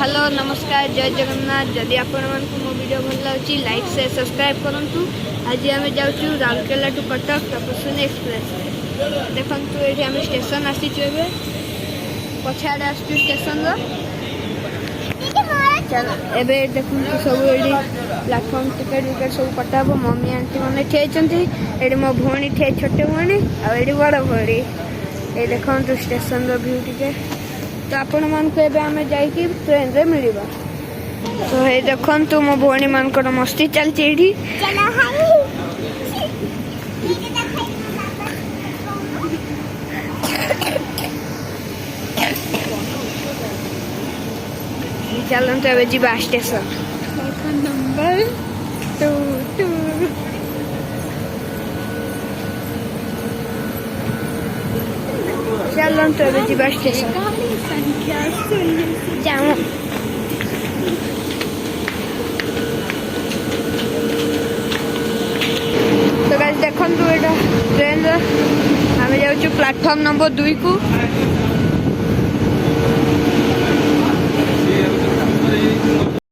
Hello नमस्कार जय जगन्नाथ। जदि आपण मो वीडियो भल लगी लाइक से सब्सक्राइब करूँ। आज आम जाऊँ Rourkela to Cuttack Tapaswini express. देखु ये आम स्टेशन आसीचु पछाड़े आसचु स्टेशन एबे देखु सब ये प्लाटफर्म टिकेट विकेट सब कटा हम। मम्मी आंटी मैंने ठेती ये मो भौणी ठे छोटे भौणी आड़ी बड़ भौणी। ये देखो स्टेशन व्यू टे तो आपण मानक आम जा ट्रेन रे मिल। तो ये देखु मो भौणी मान मस्ती चलती चलते ए जा स्टेशन नंबर 2 चलते ए जा स्टेशन जाऊँ। तो गाइस देखो ये ट्रेन आम जाऊँ प्लाटफर्म नंबर 2 को।